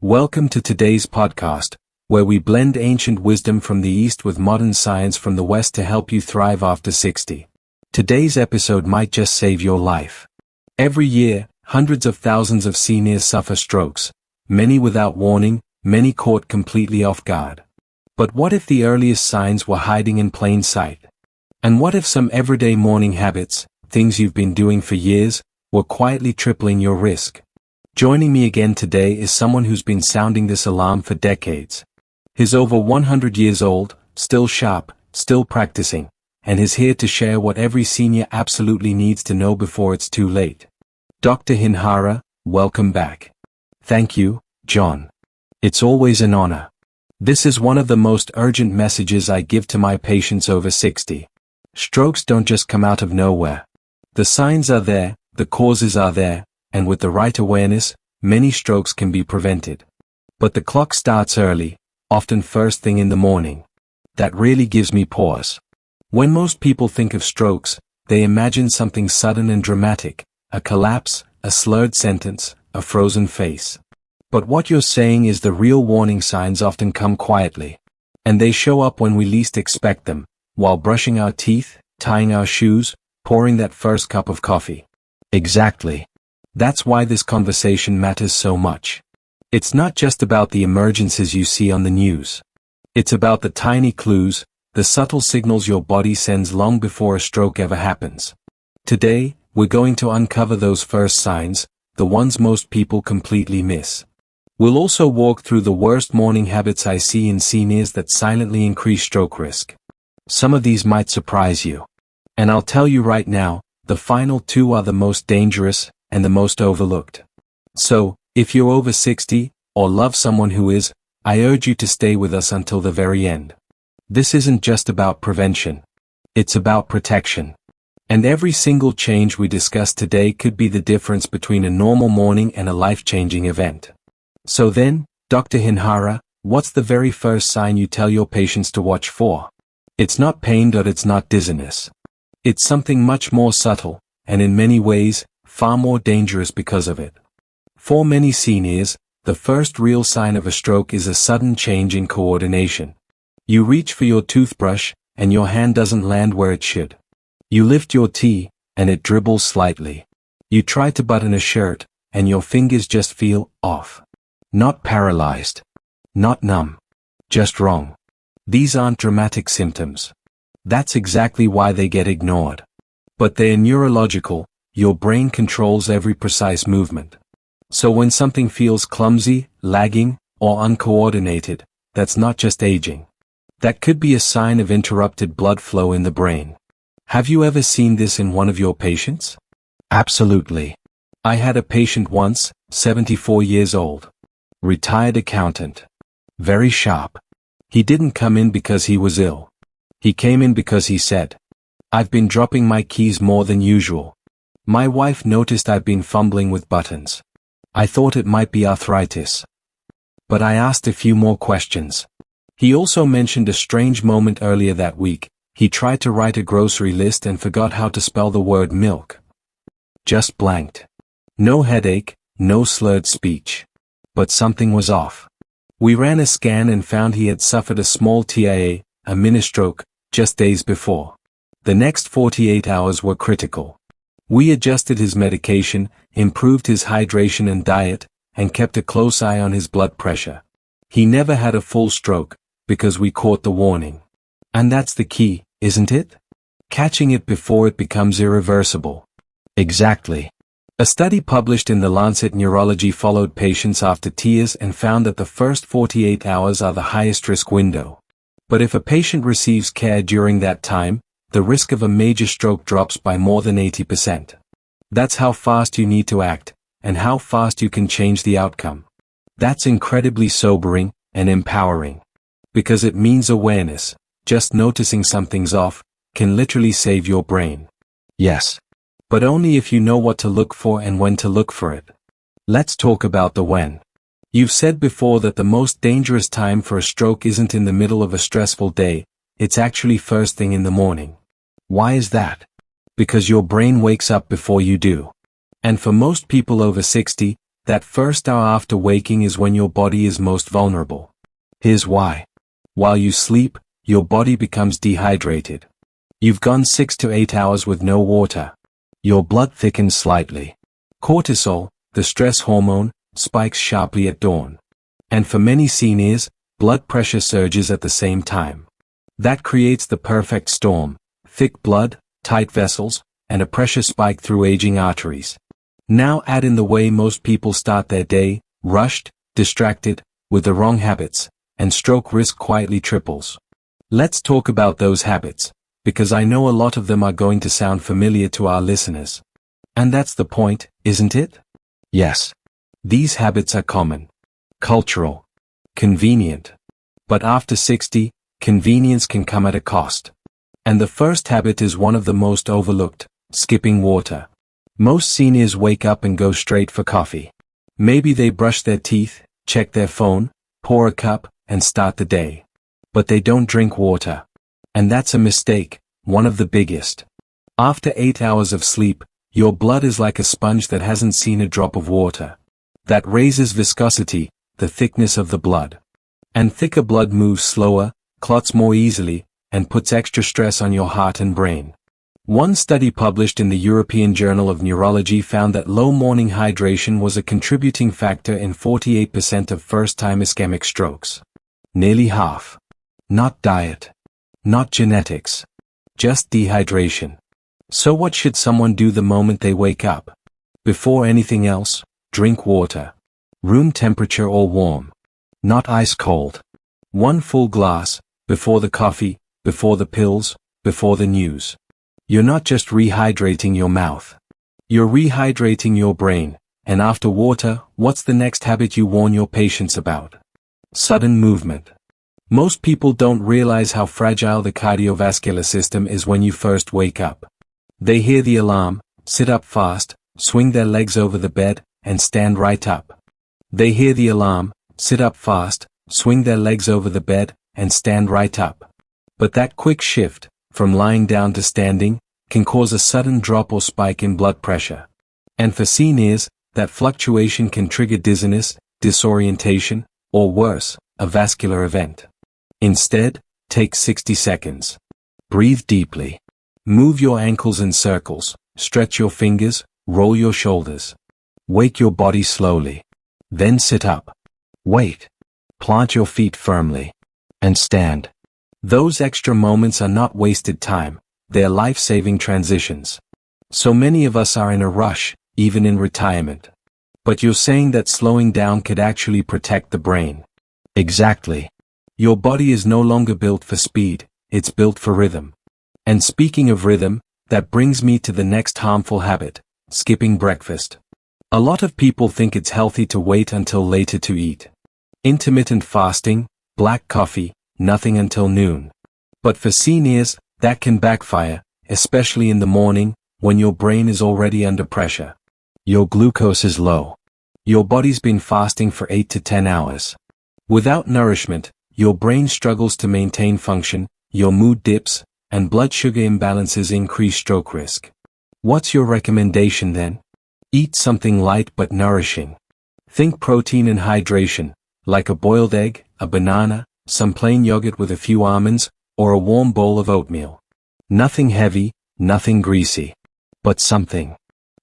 Welcome to today's podcast, where we blend ancient wisdom from the East with modern science from the West to help you thrive after 60. Today's episode might just save your life. Every year, hundreds of thousands of seniors suffer strokes, many without warning, many caught completely off guard. But what if the earliest signs were hiding in plain sight? And what if some everyday morning habits, things you've been doing for years, were quietly tripling your risk? Joining me again today is someone who's been sounding this alarm for decades. He's over 100 years old, still sharp, still practicing, and is here to share what every senior absolutely needs to know before it's too late. Dr. Hinohara, welcome back. Thank you, John. It's always an honor. This is one of the most urgent messages I give to my patients over 60. Strokes don't just come out of nowhere. The signs are there, the causes are there, and with the right awareness, many strokes can be prevented. But the clock starts early, often first thing in the morning. That really gives me pause. When most people think of strokes, they imagine something sudden and dramatic, a collapse, a slurred sentence, a frozen face. But what you're saying is the real warning signs often come quietly. And they show up when we least expect them, while brushing our teeth, tying our shoes, pouring that first cup of coffee. Exactly. That's why this conversation matters so much. It's not just about the emergencies you see on the news. It's about the tiny clues, the subtle signals your body sends long before a stroke ever happens. Today, we're going to uncover those first signs, the ones most people completely miss. We'll also walk through the worst morning habits I see in seniors that silently increase stroke risk. Some of these might surprise you. And I'll tell you right now, the final two are the most dangerous and the most overlooked. So, if you're over 60, or love someone who is, I urge you to stay with us until the very end. This isn't just about prevention. It's about protection. And every single change we discuss today could be the difference between a normal morning and a life-changing event. So then, Dr. Hinohara, what's the very first sign you tell your patients to watch for? It's not pain or it's not dizziness. It's something much more subtle, and in many ways, far more dangerous because of it. For many seniors, the first real sign of a stroke is a sudden change in coordination. You reach for your toothbrush, and your hand doesn't land where it should. You lift your tea, and it dribbles slightly. You try to button a shirt, and your fingers just feel off. Not paralyzed. Not numb. Just wrong. These aren't dramatic symptoms. That's exactly why they get ignored. But they're neurological. Your brain controls every precise movement. So when something feels clumsy, lagging, or uncoordinated, that's not just aging. That could be a sign of interrupted blood flow in the brain. Have you ever seen this in one of your patients? Absolutely. I had a patient once, 74 years old. Retired accountant. Very sharp. He didn't come in because he was ill. He came in because he said, "I've been dropping my keys more than usual. My wife noticed I've been fumbling with buttons. I thought it might be arthritis." But I asked a few more questions. He also mentioned a strange moment earlier that week. He tried to write a grocery list and forgot how to spell the word milk. Just blanked. No headache, no slurred speech. But something was off. We ran a scan and found he had suffered a small TIA, a mini-stroke, just days before. The next 48 hours were critical. We adjusted his medication, improved his hydration and diet, and kept a close eye on his blood pressure. He never had a full stroke, because we caught the warning. And that's the key, isn't it? Catching it before it becomes irreversible. Exactly. A study published in The Lancet Neurology followed patients after TIAs and found that the first 48 hours are the highest risk window. But if a patient receives care during that time, the risk of a major stroke drops by more than 80%. That's how fast you need to act, and how fast you can change the outcome. That's incredibly sobering and empowering. Because it means awareness, just noticing something's off, can literally save your brain. Yes. But only if you know what to look for and when to look for it. Let's talk about the when. You've said before that the most dangerous time for a stroke isn't in the middle of a stressful day, it's actually first thing in the morning. Why is that? Because your brain wakes up before you do. And for most people over 60, that first hour after waking is when your body is most vulnerable. Here's why. While you sleep, your body becomes dehydrated. You've gone 6 to 8 hours with no water. Your blood thickens slightly. Cortisol, the stress hormone, spikes sharply at dawn. And for many seniors, blood pressure surges at the same time. That creates the perfect storm: thick blood, tight vessels, and a pressure spike through aging arteries. Now add in the way most people start their day: rushed, distracted, with the wrong habits, and stroke risk quietly triples. Let's talk about those habits, because I know a lot of them are going to sound familiar to our listeners. And that's the point, isn't it? Yes. These habits are common, cultural, convenient. But after 60, convenience can come at a cost. And the first habit is one of the most overlooked: skipping water. Most seniors wake up and go straight for coffee. Maybe they brush their teeth, check their phone, pour a cup, and start the day. But they don't drink water. And that's a mistake, one of the biggest. After 8 hours of sleep, your blood is like a sponge that hasn't seen a drop of water. That raises viscosity, the thickness of the blood. And thicker blood moves slower, clots more easily, and puts extra stress on your heart and brain. One study published in the European Journal of Neurology found that low morning hydration was a contributing factor in 48% of first-time ischemic strokes. Nearly half. Not diet. Not genetics. Just dehydration. So what should someone do the moment they wake up? Before anything else, drink water. Room temperature or warm. Not ice cold. 1 full glass, before the coffee, before the pills, before the news. You're not just rehydrating your mouth. You're rehydrating your brain. And after water, what's the next habit you warn your patients about? Sudden movement. Most people don't realize how fragile the cardiovascular system is when you first wake up. They hear the alarm, sit up fast, swing their legs over the bed, and stand right up. They hear the alarm, sit up fast, swing their legs over the bed, and stand right up. But that quick shift, from lying down to standing, can cause a sudden drop or spike in blood pressure. And for seniors, that fluctuation can trigger dizziness, disorientation, or worse, a vascular event. Instead, take 60 seconds. Breathe deeply. Move your ankles in circles, stretch your fingers, roll your shoulders. Wake your body slowly. Then sit up. Wait. Plant your feet firmly. And stand. Those extra moments are not wasted time, they're life-saving transitions. So many of us are in a rush, even in retirement. But you're saying that slowing down could actually protect the brain. Exactly. Your body is no longer built for speed, it's built for rhythm. And speaking of rhythm, that brings me to the next harmful habit: skipping breakfast. A lot of people think it's healthy to wait until later to eat. Intermittent fasting, black coffee, nothing until noon. But for seniors, that can backfire, especially in the morning, when your brain is already under pressure. Your glucose is low. Your body's been fasting for 8 to 10 hours. Without nourishment, your brain struggles to maintain function, your mood dips, and blood sugar imbalances increase stroke risk. What's your recommendation then? Eat something light but nourishing. Think protein and hydration, like a boiled egg, a banana, some plain yogurt with a few almonds, or a warm bowl of oatmeal. Nothing heavy, nothing greasy. But something.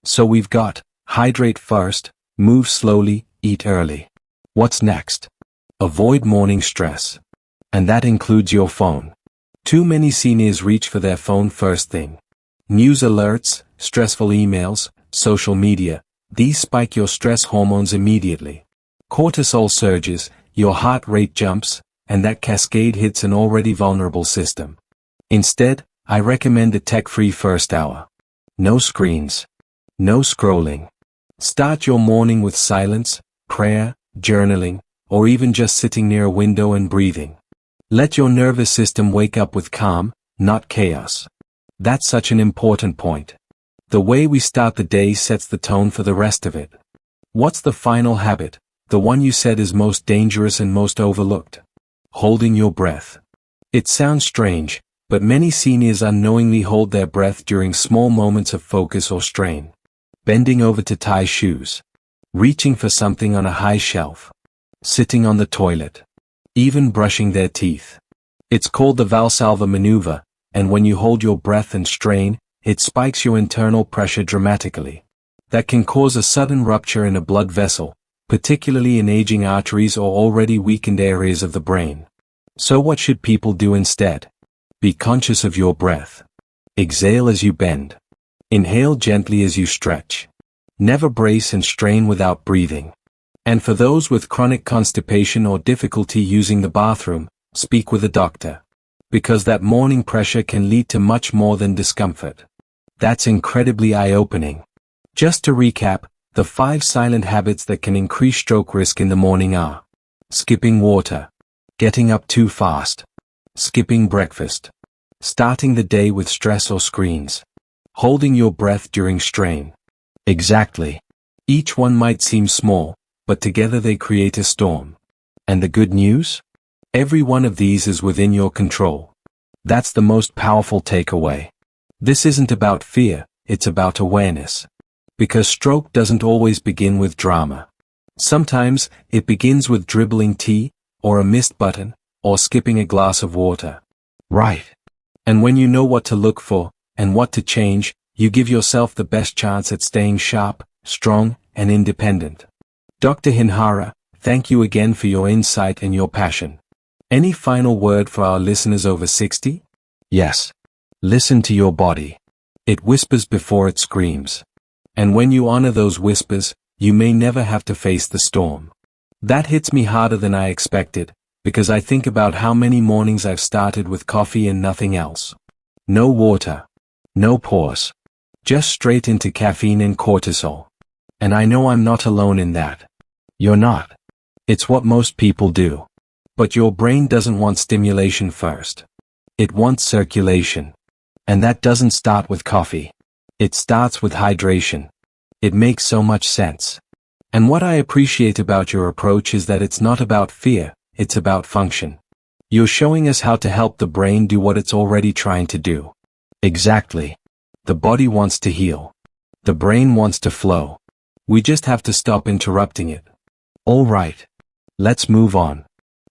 So we've got: hydrate first, move slowly, eat early. What's next? Avoid morning stress. And that includes your phone. Too many seniors reach for their phone first thing. News alerts, stressful emails, social media, these spike your stress hormones immediately. Cortisol surges, your heart rate jumps, and that cascade hits an already vulnerable system. Instead, I recommend a tech-free first hour. No screens. No scrolling. Start your morning with silence, prayer, journaling, or even just sitting near a window and breathing. Let your nervous system wake up with calm, not chaos. That's such an important point. The way we start the day sets the tone for the rest of it. What's the final habit, the one you said is most dangerous and most overlooked? Holding your breath. It sounds strange, but many seniors unknowingly hold their breath during small moments of focus or strain. Bending over to tie shoes. reaching for something on a high shelf, sitting on the toilet, even brushing their teeth. It's called the Valsalva maneuver, and when you hold your breath and strain, it spikes your internal pressure dramatically. That can cause a sudden rupture in a blood vessel, particularly in aging arteries or already weakened areas of the brain. So what should people do instead? Be conscious of your breath. Exhale as you bend. Inhale gently as you stretch. Never brace and strain without breathing. And for those with chronic constipation or difficulty using the bathroom, speak with a doctor. Because that morning pressure can lead to much more than discomfort. That's incredibly eye-opening. Just to recap, the 5 silent habits that can increase stroke risk in the morning are: skipping water, getting up too fast, skipping breakfast, starting the day with stress or screens, holding your breath during strain. Exactly. Each one might seem small, but together they create a storm. And the good news? Every one of these is within your control. That's the most powerful takeaway. This isn't about fear, it's about awareness. Because stroke doesn't always begin with drama. Sometimes, it begins with dribbling tea, or a missed button, or skipping a glass of water. Right. And when you know what to look for, and what to change, you give yourself the best chance at staying sharp, strong, and independent. Dr. Hinohara, thank you again for your insight and your passion. Any final word for our listeners over 60? Yes. Listen to your body. It whispers before it screams. And when you honor those whispers, you may never have to face the storm. That hits me harder than I expected, because I think about how many mornings I've started with coffee and nothing else. No water. No pause. Just straight into caffeine and cortisol. And I know I'm not alone in that. You're not. It's what most people do. But your brain doesn't want stimulation first. It wants circulation. And that doesn't start with coffee. It starts with hydration. It makes so much sense. And what I appreciate about your approach is that it's not about fear, it's about function. You're showing us how to help the brain do what it's already trying to do. Exactly. The body wants to heal. The brain wants to flow. We just have to stop interrupting it. All right. Let's move on.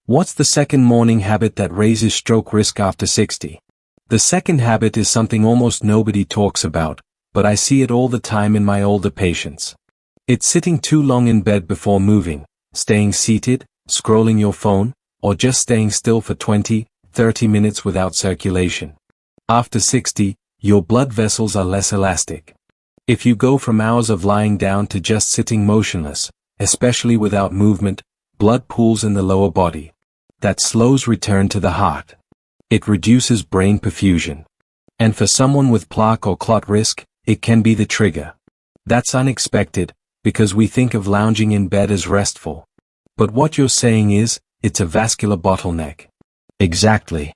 What's the second morning habit that raises stroke risk after 60? The second habit is something almost nobody talks about, but I see it all the time in my older patients. It's sitting too long in bed before moving, staying seated, scrolling your phone, or just staying still for 20, 30 minutes without circulation. After 60, your blood vessels are less elastic. If you go from hours of lying down to just sitting motionless, especially without movement, blood pools in the lower body. That slows return to the heart. It reduces brain perfusion. And for someone with plaque or clot risk, it can be the trigger. That's unexpected, because we think of lounging in bed as restful. But what you're saying is, it's a vascular bottleneck. Exactly.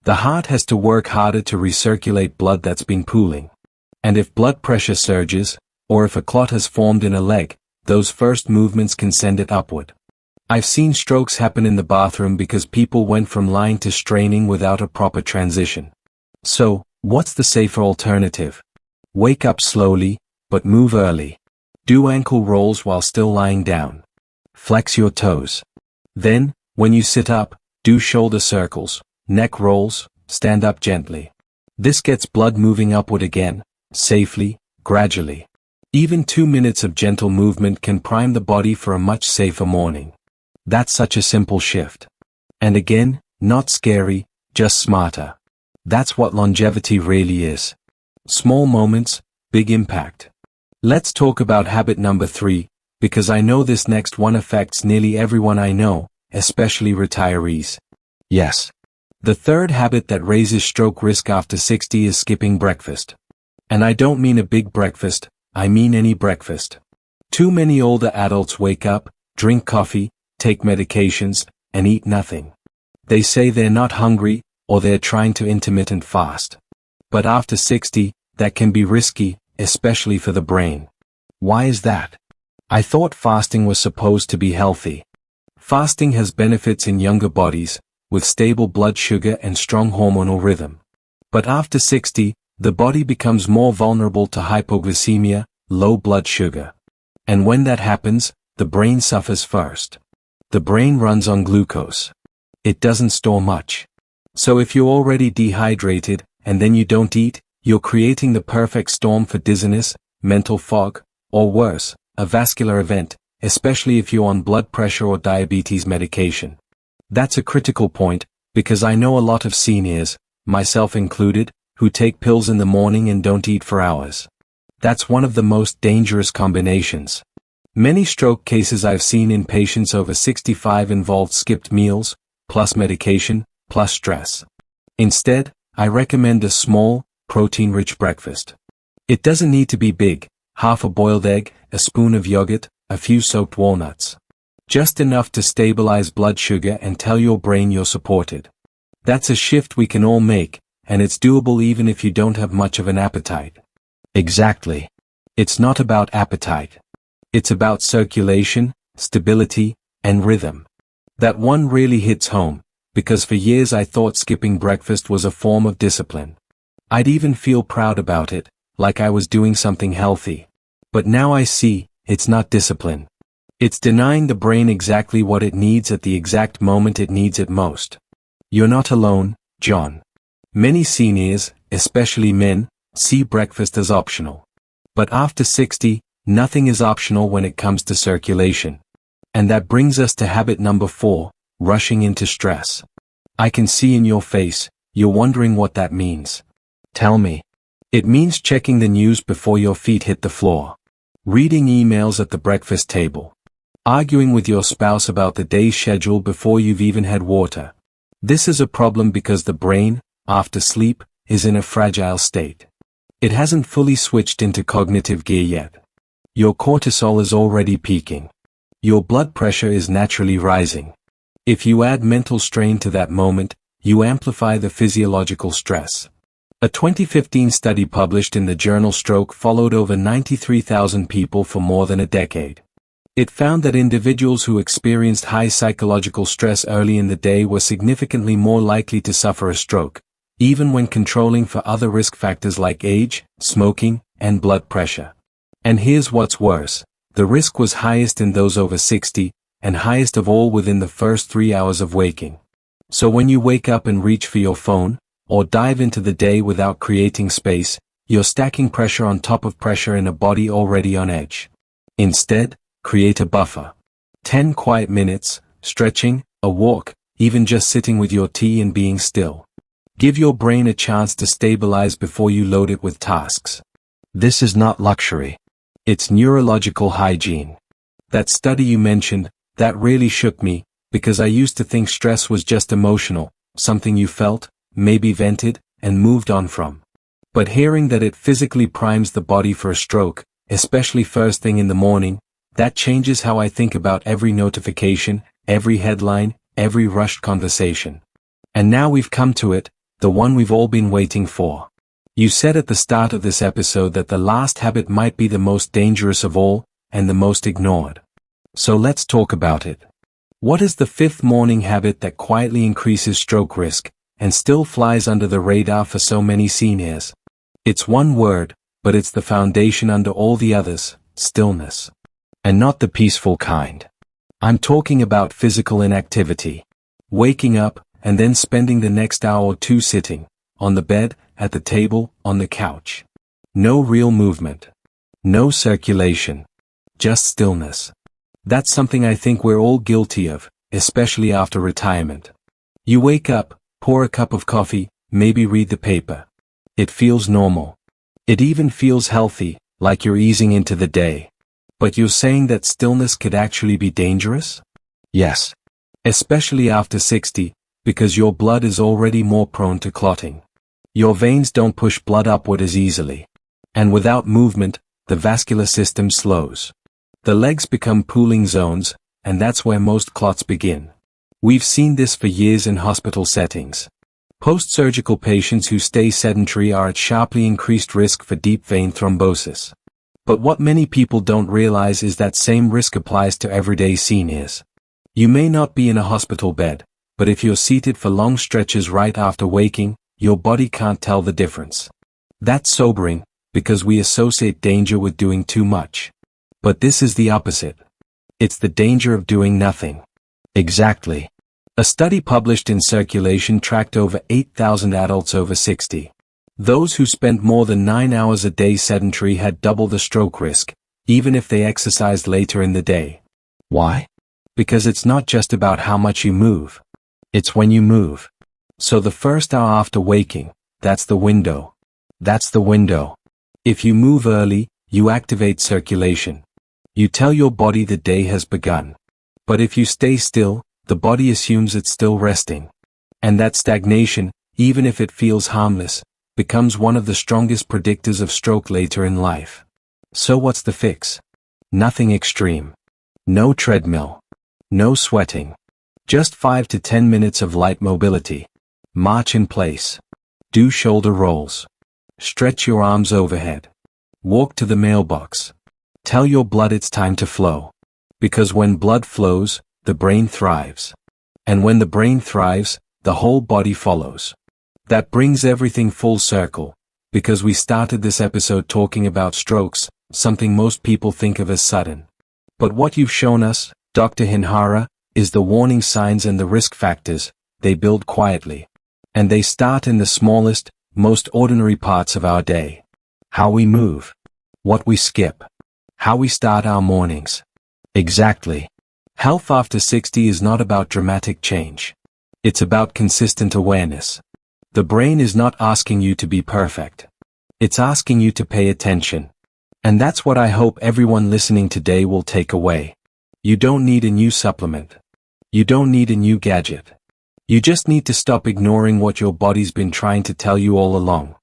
The heart has to work harder to recirculate blood that's been pooling. And if blood pressure surges, or if a clot has formed in a leg, those first movements can send it upward. I've seen strokes happen in the bathroom because people went from lying to straining without a proper transition. So, what's the safer alternative? Wake up slowly, but move early. Do ankle rolls while still lying down. Flex your toes. Then, when you sit up, do shoulder circles, neck rolls, stand up gently. This gets blood moving upward again, safely, gradually. Even 2 minutes of gentle movement can prime the body for a much safer morning. That's such a simple shift. And again, not scary, just smarter. That's what longevity really is. Small moments, big impact. Let's talk about habit number 3, because I know this next one affects nearly everyone I know, especially retirees. Yes. The third habit that raises stroke risk after 60 is skipping breakfast. And I don't mean a big breakfast, I mean any breakfast. Too many older adults wake up, drink coffee, take medications, and eat nothing. They say they're not hungry, or they're trying to intermittent fast. But after 60, that can be risky, especially for the brain. Why is that? I thought fasting was supposed to be healthy. Fasting has benefits in younger bodies, with stable blood sugar and strong hormonal rhythm. But after 60, the body becomes more vulnerable to hypoglycemia, low blood sugar. And when that happens, the brain suffers first. The brain runs on glucose. It doesn't store much. So if you're already dehydrated, and then you don't eat, you're creating the perfect storm for dizziness, mental fog, or worse, a vascular event, especially if you're on blood pressure or diabetes medication. That's a critical point, because I know a lot of seniors, myself included, who take pills in the morning and don't eat for hours. That's one of the most dangerous combinations. Many stroke cases I've seen in patients over 65 involved skipped meals, plus medication, plus stress. Instead, I recommend a small, protein-rich breakfast. It doesn't need to be big, half a boiled egg, a spoon of yogurt, a few soaked walnuts. Just enough to stabilize blood sugar and tell your brain you're supported. That's a shift we can all make, and it's doable even if you don't have much of an appetite. Exactly. It's not about appetite. It's about circulation, stability, and rhythm. That one really hits home, because for years I thought skipping breakfast was a form of discipline. I'd even feel proud about it, like I was doing something healthy. But now I see, it's not discipline. It's denying the brain exactly what it needs at the exact moment it needs it most. You're not alone, John. Many seniors, especially men, see breakfast as optional. But after 60, nothing is optional when it comes to circulation. And that brings us to habit number 4, rushing into stress. I can see in your face, you're wondering what that means. Tell me. It means checking the news before your feet hit the floor. Reading emails at the breakfast table. Arguing with your spouse about the day's schedule before you've even had water. This is a problem because the brain, after sleep, is in a fragile state. It hasn't fully switched into cognitive gear yet. Your cortisol is already peaking. Your blood pressure is naturally rising. If you add mental strain to that moment, you amplify the physiological stress. A 2015 study published in the journal Stroke followed over 93,000 people for more than a decade. It found that individuals who experienced high psychological stress early in the day were significantly more likely to suffer a stroke, even when controlling for other risk factors like age, smoking, and blood pressure. And here's what's worse, the risk was highest in those over 60, and highest of all within the first 3 hours of waking. So when you wake up and reach for your phone, or dive into the day without creating space, you're stacking pressure on top of pressure in a body already on edge. Instead, create a buffer. 10 quiet minutes, stretching, a walk, even just sitting with your tea and being still. Give your brain a chance to stabilize before you load it with tasks. This is not luxury. It's neurological hygiene. That study you mentioned, that really shook me, because I used to think stress was just emotional, something you felt, maybe vented, and moved on from. But hearing that it physically primes the body for a stroke, especially first thing in the morning, that changes how I think about every notification, every headline, every rushed conversation. And now we've come to it, the one we've all been waiting for. You said at the start of this episode that the last habit might be the most dangerous of all, and the most ignored. So let's talk about it. What is the 5th morning habit that quietly increases stroke risk, and still flies under the radar for so many seniors? It's one word, but it's the foundation under all the others, stillness. And not the peaceful kind. I'm talking about physical inactivity. Waking up, and then spending the next hour or two sitting, on the bed, at the table, on the couch. No real movement. No circulation. Just stillness. That's something I think we're all guilty of, especially after retirement. You wake up, pour a cup of coffee, maybe read the paper. It feels normal. It even feels healthy, like you're easing into the day. But you're saying that stillness could actually be dangerous? Yes. Especially after 60, because your blood is already more prone to clotting. Your veins don't push blood upward as easily. And without movement, the vascular system slows. The legs become pooling zones, and that's where most clots begin. We've seen this for years in hospital settings. Post-surgical patients who stay sedentary are at sharply increased risk for deep vein thrombosis. But what many people don't realize is that same risk applies to everyday seniors. You may not be in a hospital bed, but if you're seated for long stretches right after waking, your body can't tell the difference. That's sobering, because we associate danger with doing too much. But this is the opposite. It's the danger of doing nothing. Exactly. A study published in Circulation tracked over 8,000 adults over 60. Those who spent more than 9 hours a day sedentary had double the stroke risk, even if they exercised later in the day. Why? Because it's not just about how much you move. It's when you move. So the first hour after waking, that's the window. That's the window. If you move early, you activate circulation. You tell your body the day has begun. But if you stay still, the body assumes it's still resting. And that stagnation, even if it feels harmless, becomes one of the strongest predictors of stroke later in life. So what's the fix? Nothing extreme. No treadmill. No sweating. Just 5 to 10 minutes of light mobility. March in place. Do shoulder rolls. Stretch your arms overhead. Walk to the mailbox. Tell your blood it's time to flow. Because when blood flows, the brain thrives. And when the brain thrives, the whole body follows. That brings everything full circle, because we started this episode talking about strokes, something most people think of as sudden. But what you've shown us, Dr. Hinohara, is the warning signs and the risk factors. They build quietly. And they start in the smallest, most ordinary parts of our day. How we move. What we skip. How we start our mornings. Exactly. Health after 60 is not about dramatic change. It's about consistent awareness. The brain is not asking you to be perfect. It's asking you to pay attention. And that's what I hope everyone listening today will take away. You don't need a new supplement. You don't need a new gadget. You just need to stop ignoring what your body's been trying to tell you all along.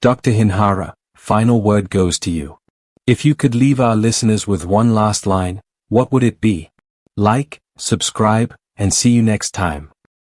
Dr. Hinohara, final word goes to you. If you could leave our listeners with one last line, what would it be? Like, subscribe, and see you next time.